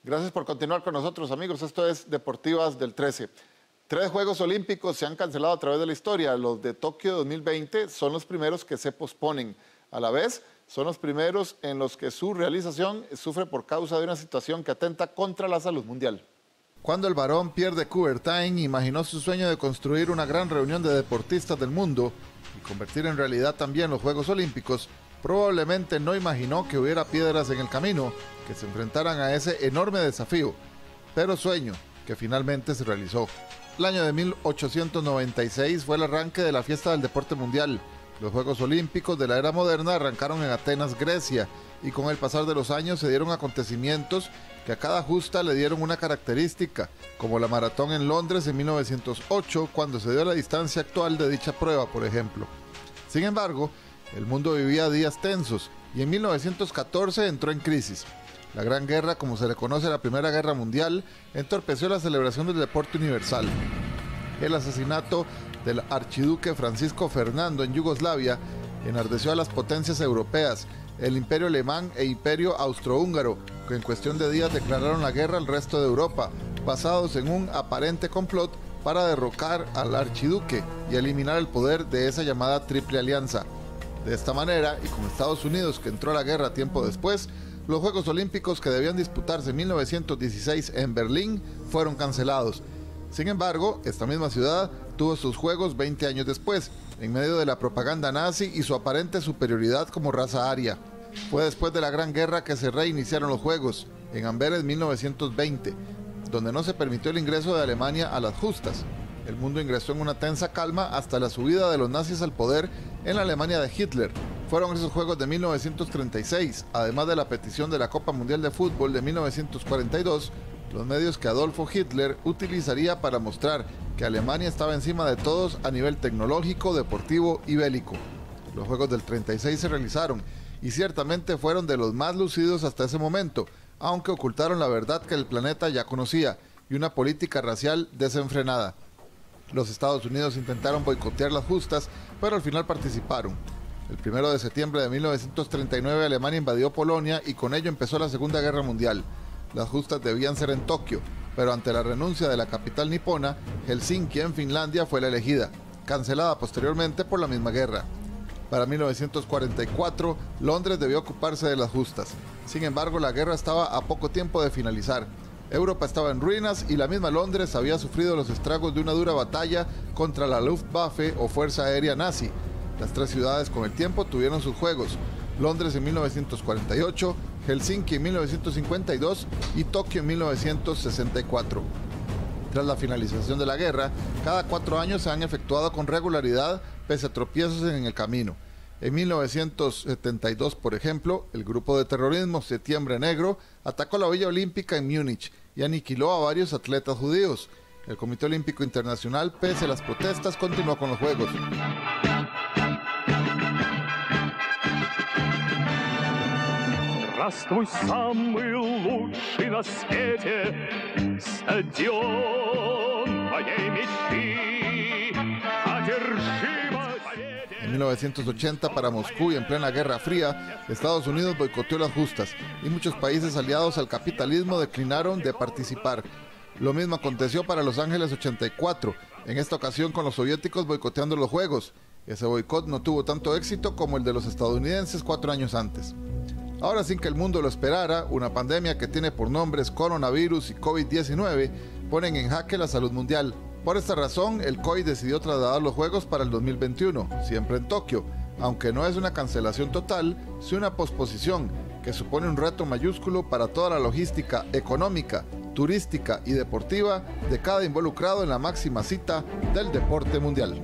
Gracias por continuar con nosotros, amigos. Esto es Deportivas del 13. 3 Juegos Olímpicos se han cancelado a través de la historia. Los de Tokio 2020 son los primeros que se posponen. A la vez, son los primeros en los que su realización sufre por causa de una situación que atenta contra la salud mundial. Cuando el varón Pierre de Coubertin imaginó su sueño de construir una gran reunión de deportistas del mundo y convertir en realidad también los Juegos Olímpicos, probablemente no imaginó que hubiera piedras en el camino que se enfrentaran a ese enorme desafío, pero sueño que finalmente se realizó. El año de 1896 fue el arranque de la fiesta del deporte mundial. Los Juegos Olímpicos de la era moderna arrancaron en Atenas, Grecia, y con el pasar de los años se dieron acontecimientos que a cada justa le dieron una característica, como la maratón en Londres en 1908, cuando se dio la distancia actual de dicha prueba, por ejemplo. Sin embargo, el mundo vivía días tensos y en 1914 entró en crisis. La Gran Guerra, como se le conoce a la Primera Guerra Mundial, entorpeció la celebración del deporte universal. El asesinato del archiduque Francisco Fernando en Yugoslavia enardeció a las potencias europeas, el Imperio Alemán e Imperio Austrohúngaro, que en cuestión de días declararon la guerra al resto de Europa, basados en un aparente complot para derrocar al archiduque y eliminar el poder de esa llamada Triple Alianza. De esta manera, y con Estados Unidos que entró a la guerra tiempo después, los Juegos Olímpicos que debían disputarse en 1916 en Berlín fueron cancelados. Sin embargo, esta misma ciudad tuvo sus Juegos 20 años después, en medio de la propaganda nazi y su aparente superioridad como raza aria. Fue después de la Gran Guerra que se reiniciaron los Juegos, en Amberes 1920, donde no se permitió el ingreso de Alemania a las justas. El mundo ingresó en una tensa calma hasta la subida de los nazis al poder en la Alemania de Hitler. Fueron esos Juegos de 1936, además de la petición de la Copa Mundial de Fútbol de 1942, los medios que Adolfo Hitler utilizaría para mostrar que Alemania estaba encima de todos a nivel tecnológico, deportivo y bélico. Los Juegos del 36 se realizaron y ciertamente fueron de los más lucidos hasta ese momento, aunque ocultaron la verdad que el planeta ya conocía y una política racial desenfrenada. Los Estados Unidos intentaron boicotear las justas, pero al final participaron. El 1 de septiembre de 1939 Alemania invadió Polonia y con ello empezó la Segunda Guerra Mundial. Las justas debían ser en Tokio, pero ante la renuncia de la capital nipona, Helsinki en Finlandia fue la elegida, cancelada posteriormente por la misma guerra. Para 1944, Londres debió ocuparse de las justas. Sin embargo, la guerra estaba a poco tiempo de finalizar. Europa estaba en ruinas y la misma Londres había sufrido los estragos de una dura batalla contra la Luftwaffe o Fuerza Aérea Nazi. Las 3 ciudades con el tiempo tuvieron sus juegos: Londres en 1948, Helsinki en 1952 y Tokio en 1964. Tras la finalización de la guerra, cada 4 años se han efectuado con regularidad pese a tropiezos en el camino. En 1972, por ejemplo, el grupo de terrorismo Septiembre Negro atacó la Villa Olímpica en Múnich y aniquiló a varios atletas judíos. El Comité Olímpico Internacional, pese a las protestas, continuó con los Juegos. Здравствуй, самый лучший на свете стадион моей мечты, одержимо. En 1980, para Moscú y en plena Guerra Fría, Estados Unidos boicoteó las justas y muchos países aliados al capitalismo declinaron de participar. Lo mismo aconteció para Los Ángeles 84, en esta ocasión con los soviéticos boicoteando los Juegos. Ese boicot no tuvo tanto éxito como el de los estadounidenses 4 años antes. Ahora, sin que el mundo lo esperara, una pandemia que tiene por nombres coronavirus y COVID-19 ponen en jaque la salud mundial. Por esta razón, el COI decidió trasladar los Juegos para el 2021, siempre en Tokio, aunque no es una cancelación total, sino una posposición, que supone un reto mayúsculo para toda la logística económica, turística y deportiva de cada involucrado en la máxima cita del deporte mundial.